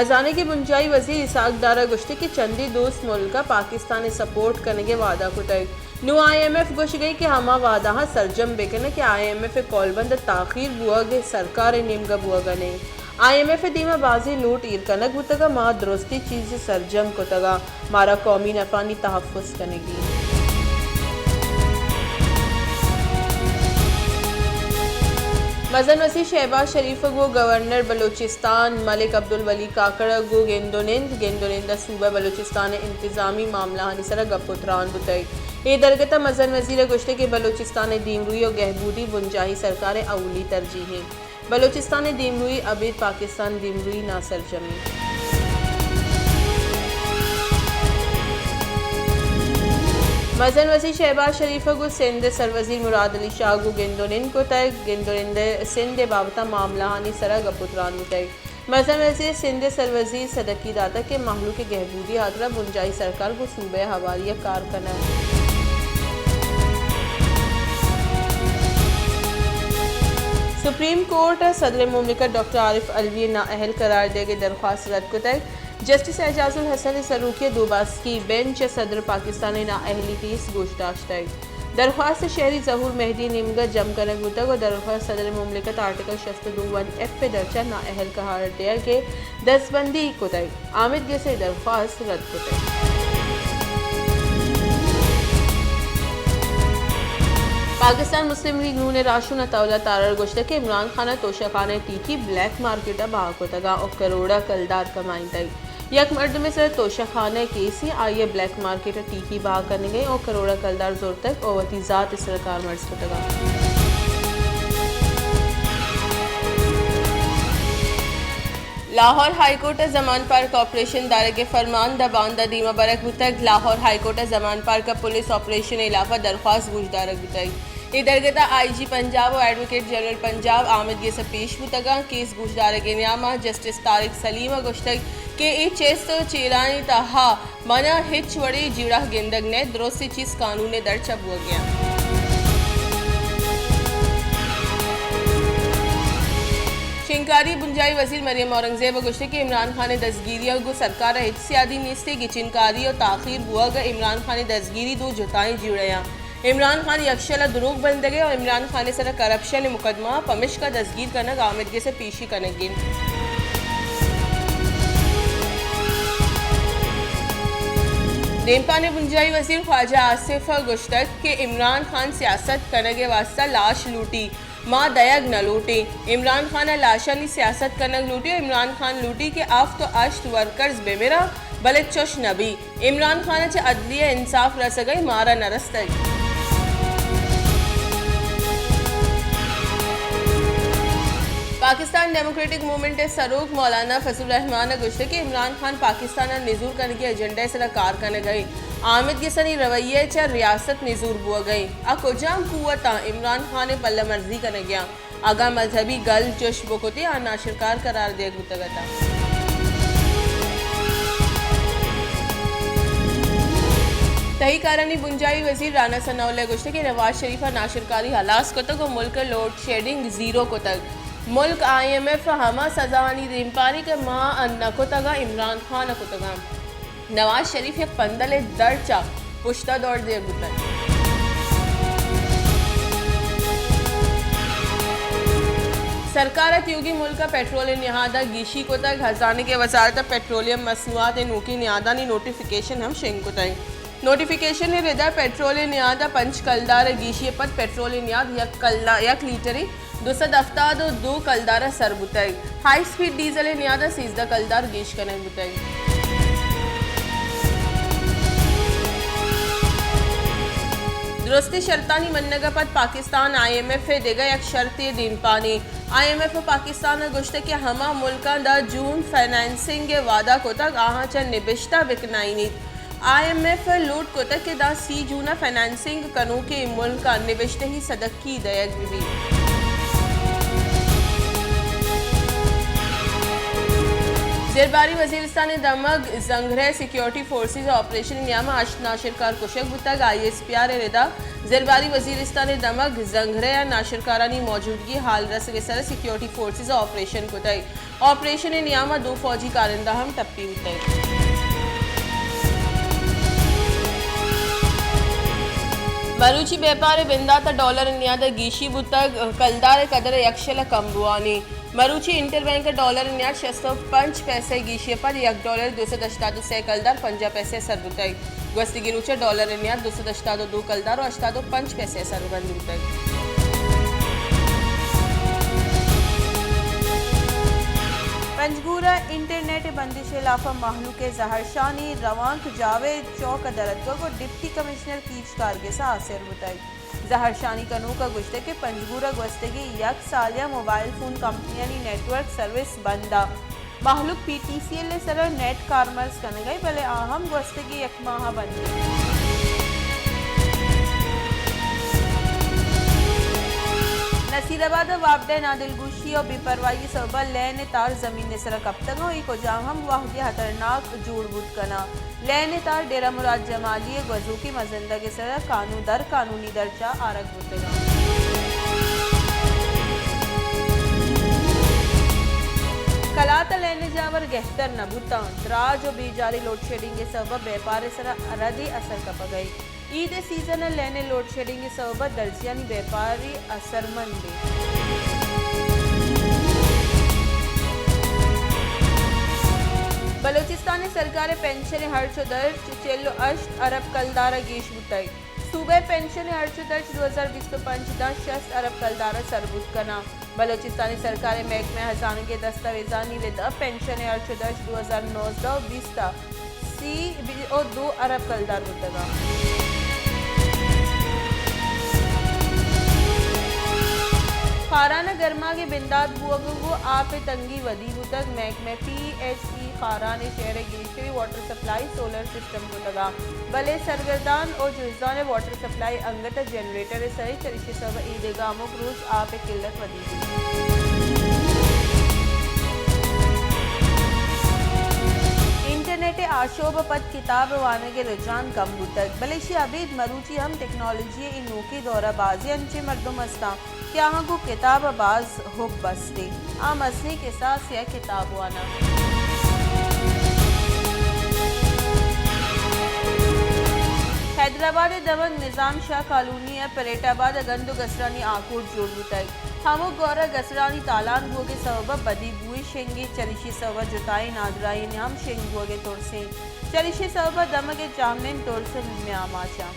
खजाने की बुंजाई वजीर इसाक दारा गुश्ती की चंदी दोस्त मुल्क पाकिस्तान सपोर्ट करने के वादा को तय नु IMF गुश गई कि हमा वादा सरजम बेकने कि IMF कौलबंद ताखीर बुआ गे सरकार निमगा बुआ गने IMF दीमा बाजी लूट ईरकनक बुतगा मा दुरुस्ती चीज सरजम को तगा मारा कौमी नफानी तहफ़्फ़ुज़ कनेगी। मजन वसी शहबाज शरीफ गो गवर्नर बलूचिस्तान मलिक अब्दुल वली काकड़ गो गेंदोनिंदा सूबा बलूचिस्तान इंतजामी मामला हनीसरा गपुत्रान बुतई ये दरगता मजन वजीर गुश्ते के बलूचिस्तान दीमरुई और गहबूदी बुंजाही सरकार अवली तरजीह बलूचिस्तान दीमरुई अबीद पाकिस्तान दीमरुई नासर जमी। मजन वसी शहबाज शरीफ को सिंध सरवजीर मुराद अली शाह गो गेंदोनिंद को तय गेंदोनिंद सिंध बाबता मामला हानि सरा गपुत्रान तय मजन वजी सिंध सरवजीर सदकी दाता के महलू के गहबूदी हादरा बुंजाई सरकार को सूबे हवालिया कारकना सुप्रीम कोर्ट सदर मुमलिकत डॉक्टर आरिफ अलवी नाअहल करार देगी दरख्वास्त रद्द को तय जस्टिस एजाजुल हसन सरूकी दोबास की बेंच सदर पाकिस्तान नाअहली फीस गोश्ताश्त दरख्वास्त शहरी जहूर मेहदी निमगा जम करक बुतक और दरख्वास्त सदर मुमलिकत आर्टिकल 62(1)F पे दर्जा नाअहल करार दिया के दस्तबंदी को तय आमिद के से दरख्वास्त रद्द को तय। पाकिस्तान मुस्लिम लीग नून राशुन तौला तारर गुश्त के इमरान खान तोशाखाना टीकी ब्लैक मार्केट बाको तगा और करोड़ा कलदार कमाई तई यक मर्द में सर तोशाखाना केसी आइए ब्लैक मार्केट टीकी बाह करने गए और करोड़ा कलदार जोर तक और वतीजात सरकार मर्ज को तगा। Lahore high court Zaman park operation दारे के फरमान दबानदा दीमा बरक बुतक लाहौर हाईकोर्ट जमान पार्क का पुलिस ऑपरेशन इलाफा दरख्वास्त गुजदारक बुतक इधरगता IG पंजाब और एडवोकेट जनरल पंजाब आमिद ये सब पेश बुतगा केस गुजदारक न्यामा जस्टिस तारिक सलीमा गुश्तक के ए चेस्तो चेरानी तहा मना हिच वड़े जीड़ा गेंदग ने दुरुस्ती चीज कानून ने दर्ज हुआ गया। शिंकारी बुंजाई वजीर मरियम औरंगजेब गुश्ते के इमरान खान दसगिरी गो सरकार हिस्सियादी निस्ते की चिनकारी और ताखीर हुआ ग इमरान खान दसगिरी दो जुताई जुड़या इमरान खान यक्षला दुरूग बन गए और इमरान खान सर करप्शन मुकदमा पमिश का दसगीर करना आमिद से पेशी करेंगे। नेमपा ने बुंजाई वजीर ख्वाजा आसिफ गुश्तक के इमरान खान सियासत करने के वास्ता लाश लूटी माँ दयग न लूटी इमरान खान लाशा ने सियासत करने लूटी और इमरान खान लूटी के आफ तो अश्त वर्कर्स बेमेरा बले चुश नबी इमरान खान च अदलिया इंसाफ रस गई मारा नरस्तई। पाकिस्तान डेमोक्रेटिक मूवमेंट सरूक मौलाना फजल रहमान गुश्ते के इमरान खान पाकिस्तान निजूर करने के एजेंडे से कार करने गई आमिद के सनी रवैये च रियासत निजूर बुआ गई अकुजाम कुवता इमरान खान पल्ला मर्जी करने गया आगा मजहबी गल जोश बुकुती आ नाशिरकार करार दिया गुतगता। तही कारणी बुंजाई वजीर राना सनाउल्लाह गुश्ते के नवाज शरीफ नाशिरकारी हलास को तक मुल्क लोड शेडिंग जीरो को तक मुल्क IMF हमा सजानी रिम्पारी के माँ अन्ना को तगा इमरान खान को तगा नवाज शरीफ एक पंदले दर्चा पुश्ता दौड़ दे गुतन। सरकार योगी मुल्क पेट्रोल निहादा गीशी को तक खजाने के वजारत पेट्रोलियम मसनूआत नूकी नियादा नी नोटिफिकेशन हम शेंग को तय नोटिफिकेशन ने रिदा पेट्रोल नियादा पंच कलदार गीशी पद पेट्रोल नियाद यक लीटरी 272 कलदार सर बुतई हाई स्पीड डीजल नियादा सीजदा कलदार गीश कने बुतई। दुरुस्ती शर्तानी मन्नगा पद पाकिस्तान IMF देगा एक शर्ती दिन पानी IMF पाकिस्तान गुश्त के हमा मुल्का दा जून फाइनेंसिंग के वादा को तक आहा चन निबिश्ता बिकनाई नीत IMF लूट को तक के दा सी जूना फाइनेंसिंग कनू के मुल्का निबिश्ते ही सदक की दयक भी ज़ेरबारी वज़ीरिस्तान दमग जंगरे सिक्योरिटी फोर्सेस ऑपरेशन नियामा नाशिरकार कुशक बुतग ISPR रिदा ज़ेरबारी वज़ीरिस्तान दमग जंगरे नाशिरकारानी मौजूदगी हाल रस सर सिक्योरिटी फोर्सेस ऑपरेशन कुतई ऑपरेशन नियामा 2 फौजी कारिंदा हम टप्पी हुतई। मरूची व्यापार बिंदाता डॉलर न्याद गीशी बुतग कलदार कदर यक्षल कम्बुआनी मरूची इंटरबैंक डॉलर न्याद 605 पैसे गीशी पर $1 282 कलदार 50 पैसे सरबुतई गस्ती रुचे डॉलर न्याद 282 कलदार और 85 पैसे सरबंद बुतई। पंजगुरा इंटरनेट बंदिश लाफा महलू के जहरशानी रवांक जावेद चौक अदालत को डिप्टी कमिश्नर कीच कारगे आसिर बताई जहरशानी कनू का गुश्ते के पंजगुरा गुस्ते की यक सालिया मोबाइल फोन कंपनियां नेटवर्क सर्विस बंदा महलूक PTCL सर नेट कामर्स कन गई भले अहम गुस्ते की यक माह बंद नसीराबाद वापडे नादिलगुशी और बेपरवाही सबा लैन तार जमीन सर कप्तगो को जाहम वाहगे खतरनाक जोड़ बुत कना लैन तार डेरा मुराद जमाली गजू की मजंदा के सर कानूनी दर्जा आरग बुतेगा। कलाता लेने जावर गहतर नबूता द्राज और बेजारी लोड शेडिंग के सबब व्यापार सर अरदी असर कप गई ईद सीजन लेने लोड शेडिंग के सबब दर्जियानी व्यापारी असरमंद बलोचिस्तान सरकार पेंशन हर्च दर्ज चेल्लो अष्ट अरब कलदारा गेश बुताई सूबे पेंशन हर्च दर्ज 2025 10 अरब कलदारा सरबुत कना बलोचिस्तानी सरकार महकमे हजान के दस्तावेजानी लिदा पेंशन हर्च दर्ज 2019-20 सी और 2 अरब कलदार बुतगा। खाराना गर्मा के बिंदाद बुअगो आप तंगी वदी बुतक महकमे PHE खारान शहर गिरिश्तरी वाटर सप्लाई सोलर सिस्टम को लगा भले सरगर्दान और जुजदान वाटर सप्लाई अंगत जनरेटर सही चरिशे सब ईदगामो क्रूज आप किल्लत वदी इंटरनेट आशोब पद किताब वाने के रुझान कम बुतक बलेशी अबीद मरूची हम टेक्नोलॉजी इनोकी दौरा बाजी अंचे मर्दुम मस्ता क्या को किताब बाज हुक बस्ते आ मसनी के साथ यह किताब वाना हैदराबाद दमन निज़ाम शाह कॉलोनी है परेटाबाद गंदो गसरानी आकोट जोड़ बुताई हमो गौरा गसरानी तालान गो के सबब बदी बुई शेंगे चरिशी सबब जुताई नादराई नाम शेंग गो के तोड़ से चरिशी सबब दम के जामने तोड़ से में आमाशा